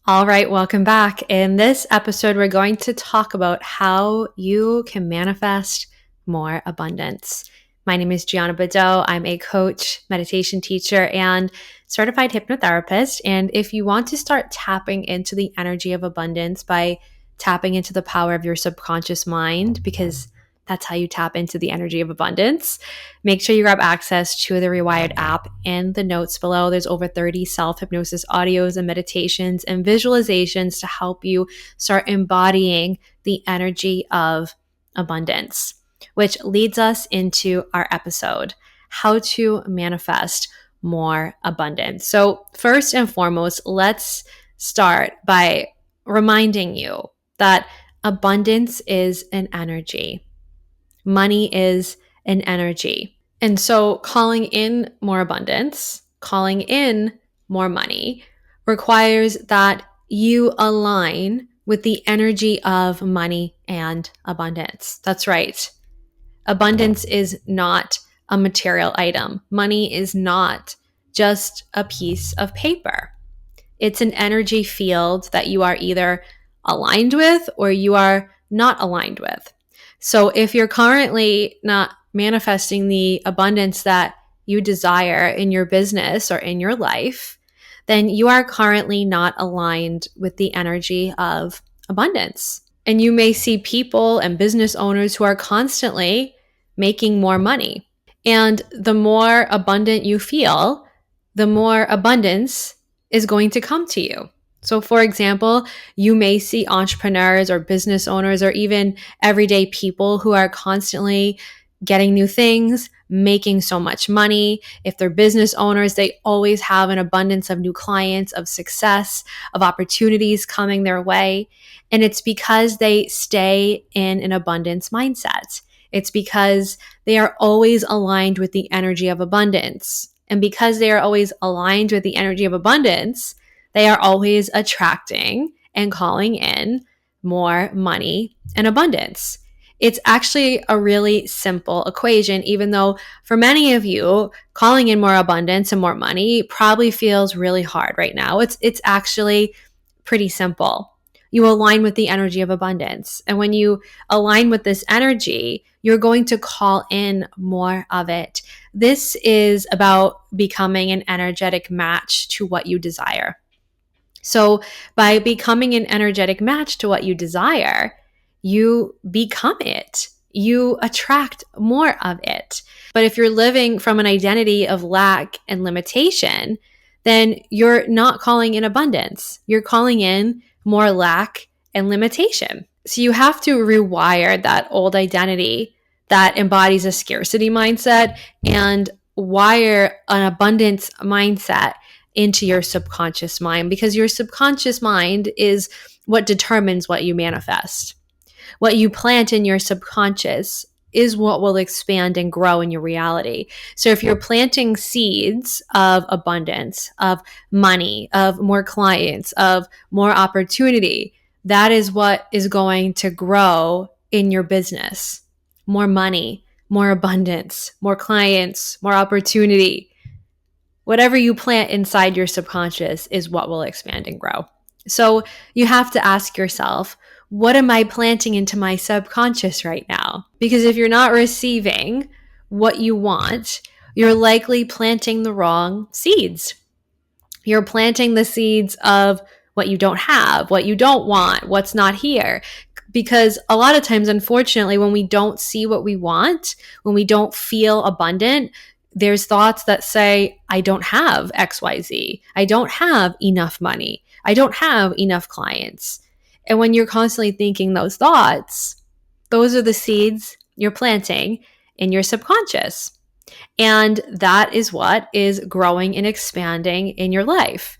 All right, welcome back. In this episode, we're going to talk about how you can manifest more abundance. My name is Gianna Badeau. I'm a coach, meditation teacher, and certified hypnotherapist. And if you want to start tapping into the energy of abundance by tapping into the power of your subconscious mind, because that's how you tap into the energy of abundance, make sure you grab access to the Rewired app. In the notes below, there's over 30 self-hypnosis audios and meditations and visualizations to help you start embodying the energy of abundance, which leads us into our episode, how to manifest more abundance. So first and foremost, let's start by reminding you that abundance is an energy. Money is an energy. And so calling in more abundance, calling in more money requires that you align with the energy of money and abundance. That's right. Abundance is not a material item. Money is not just a piece of paper. It's an energy field that you are either aligned with or you are not aligned with. So if you're currently not manifesting the abundance that you desire in your business or in your life, then you are currently not aligned with the energy of abundance. And you may see people and business owners who are constantly making more money. And the more abundant you feel, the more abundance is going to come to you. So for example, you may see entrepreneurs or business owners or even everyday people who are constantly getting new things, making so much money. If they're business owners, they always have an abundance of new clients, of success, of opportunities coming their way. And it's because they stay in an abundance mindset. It's because they are always aligned with the energy of abundance. And because they are always aligned with the energy of abundance, they are always attracting and calling in more money and abundance. It's actually a really simple equation, even though for many of you, calling in more abundance and more money probably feels really hard right now. It's actually pretty simple. You align with the energy of abundance. And when you align with this energy, you're going to call in more of it. This is about becoming an energetic match to what you desire. So by becoming an energetic match to what you desire, you become it. You attract more of it. But if you're living from an identity of lack and limitation, then you're not calling in abundance. You're calling in more lack and limitation. So you have to rewire that old identity that embodies a scarcity mindset and wire an abundance mindset into your subconscious mind, because your subconscious mind is what determines what you manifest. What you plant in your subconscious is what will expand and grow in your reality. So if you're planting seeds of abundance, of money, of more clients, of more opportunity, that is what is going to grow in your business. More money, more abundance, more clients, more opportunity. Whatever you plant inside your subconscious is what will expand and grow. So you have to ask yourself, what am I planting into my subconscious right now? Because if you're not receiving what you want, you're likely planting the wrong seeds. You're planting the seeds of what you don't have, what you don't want, what's not here. Because a lot of times, unfortunately, when we don't see what we want, when we don't feel abundant, there's thoughts that say, I don't have XYZ. I don't have enough money. I don't have enough clients. And when you're constantly thinking those thoughts, those are the seeds you're planting in your subconscious. And that is what is growing and expanding in your life.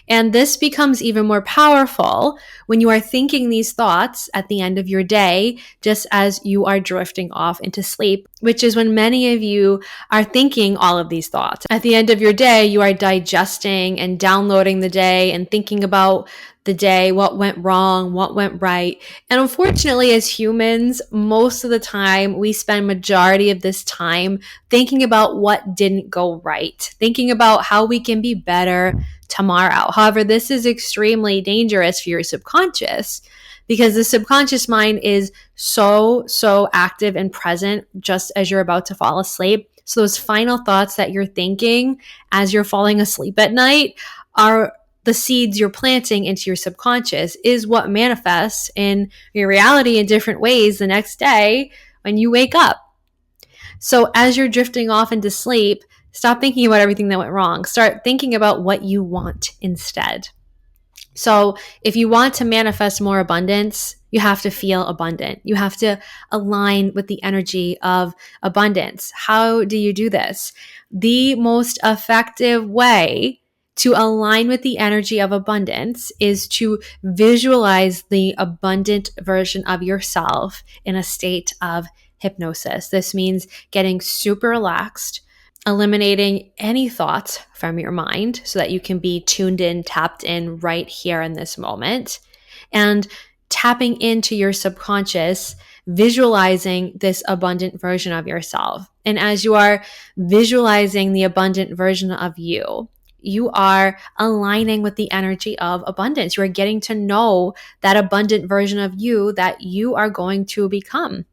And this becomes even more powerful when you are thinking these thoughts at the end of your day, just as you are drifting off into sleep. which is when many of you are thinking all of these thoughts. At the end of your day, you are digesting and downloading the day and thinking about the day, what went wrong, what went right. And unfortunately, as humans, most of the time we spend majority of this time thinking about what didn't go right, thinking about how we can be better tomorrow. However, this is extremely dangerous for your subconscious, because the subconscious mind is so active and present just as you're about to fall asleep. So those final thoughts that you're thinking as you're falling asleep at night are the seeds you're planting into your subconscious, is what manifests in your reality in different ways the next day when you wake up. So as you're drifting off into sleep, stop thinking about everything that went wrong. Start thinking about what you want instead. So if you want to manifest more abundance, you have to feel abundant. You have to align with the energy of abundance. How do you do this? The most effective way to align with the energy of abundance is to visualize the abundant version of yourself in a state of hypnosis. This means getting super relaxed, eliminating any thoughts from your mind so that you can be tuned in, tapped in right here in this moment, and tapping into your subconscious, visualizing this abundant version of yourself. And as you are visualizing the abundant version of you, you are aligning with the energy of abundance. You are getting to know that abundant version of you that you are going to become.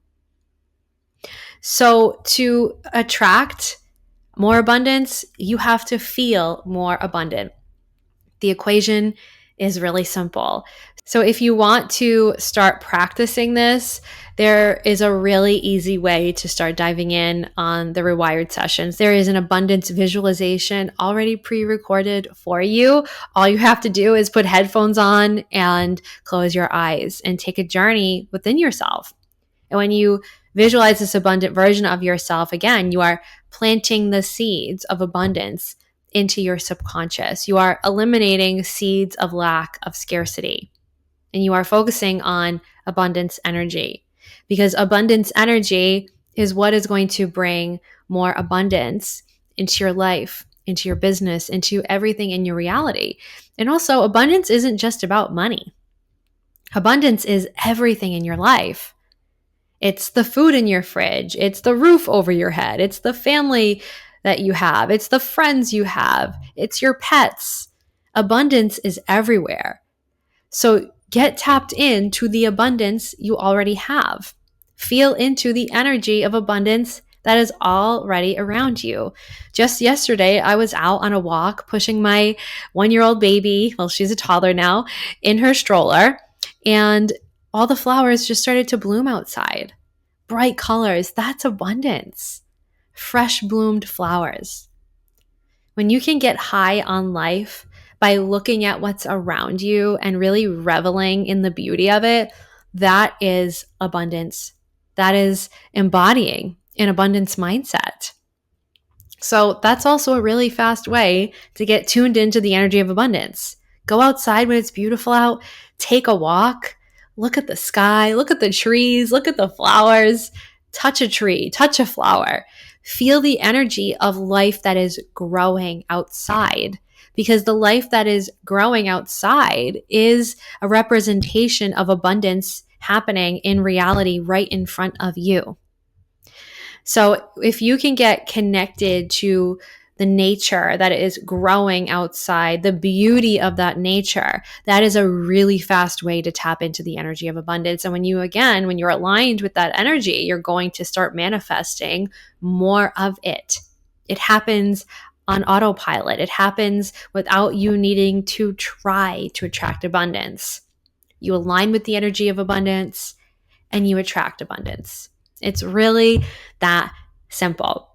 So to attract more abundance, you have to feel more abundant. The equation is really simple. So if you want to start practicing this, there is a really easy way to start diving in on the Rewired sessions. There is an abundance visualization already pre-recorded for you. All you have to do is put headphones on and close your eyes and take a journey within yourself. And when you visualize this abundant version of yourself, again, you are planting the seeds of abundance into your subconscious. You are eliminating seeds of lack, of scarcity, and you are focusing on abundance energy, because abundance energy is what is going to bring more abundance into your life, into your business, into everything in your reality. And also, abundance isn't just about money. Abundance is everything in your life. It's the food in your fridge. It's the roof over your head. It's the family that you have. It's the friends you have. It's your pets. Abundance is everywhere. So get tapped into the abundance you already have. Feel into the energy of abundance that is already around you. Just yesterday, I was out on a walk pushing my 1-year-old baby, well, she's a toddler now, in her stroller, and all the flowers just started to bloom outside. Bright colors, that's abundance. Fresh bloomed flowers. When you can get high on life by looking at what's around you and really reveling in the beauty of it, that is abundance. That is embodying an abundance mindset. So that's also a really fast way to get tuned into the energy of abundance. Go outside when it's beautiful out, take a walk, look at the sky, look at the trees, look at the flowers, touch a tree, touch a flower. Feel the energy of life that is growing outside, because the life that is growing outside is a representation of abundance happening in reality right in front of you. So if you can get connected to the nature that is growing outside, the beauty of that nature, that is a really fast way to tap into the energy of abundance. And when you're aligned with that energy, you're going to start manifesting more of it. It happens on autopilot. It happens without you needing to try to attract abundance. You align with the energy of abundance and you attract abundance. It's really that simple.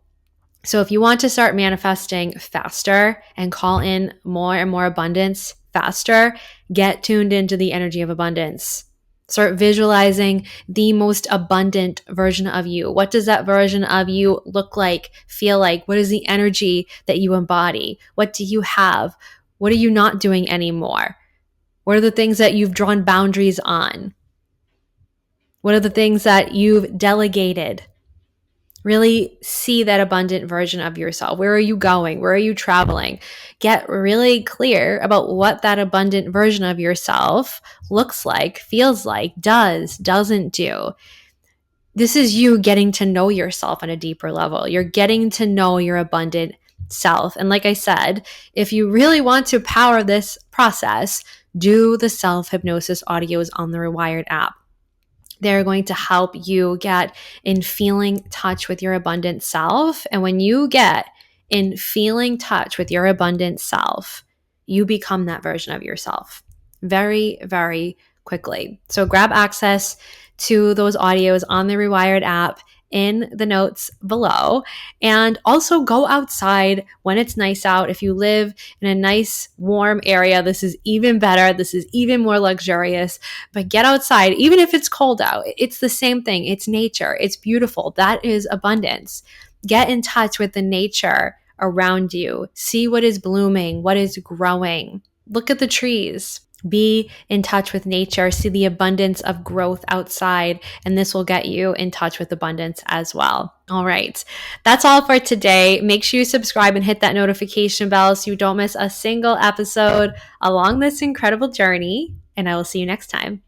So if you want to start manifesting faster and call in more and more abundance faster, get tuned into the energy of abundance. Start visualizing the most abundant version of you. What does that version of you look like, feel like? What is the energy that you embody? What do you have? What are you not doing anymore? What are the things that you've drawn boundaries on? What are the things that you've delegated? Really see that abundant version of yourself. Where are you going? Where are you traveling? Get really clear about what that abundant version of yourself looks like, feels like, doesn't do. This is you getting to know yourself on a deeper level. You're getting to know your abundant self. And like I said, if you really want to power this process, do the self-hypnosis audios on the Rewired app. They're going to help you get in feeling touch with your abundant self. And when you get in feeling touch with your abundant self, you become that version of yourself very, very quickly. So grab access to those audios on the Rewired app in the notes below. And also go outside when it's nice out. If you live in a nice, warm area, this is even better. This is even more luxurious. But get outside, even if it's cold out. It's the same thing. It's nature. It's beautiful. That is abundance. Get in touch with the nature around you. See what is blooming, what is growing. Look at the trees. Be in touch with nature, see the abundance of growth outside, and this will get you in touch with abundance as well. All right, that's all for today. Make sure you subscribe and hit that notification bell so you don't miss a single episode along this incredible journey, and I will see you next time.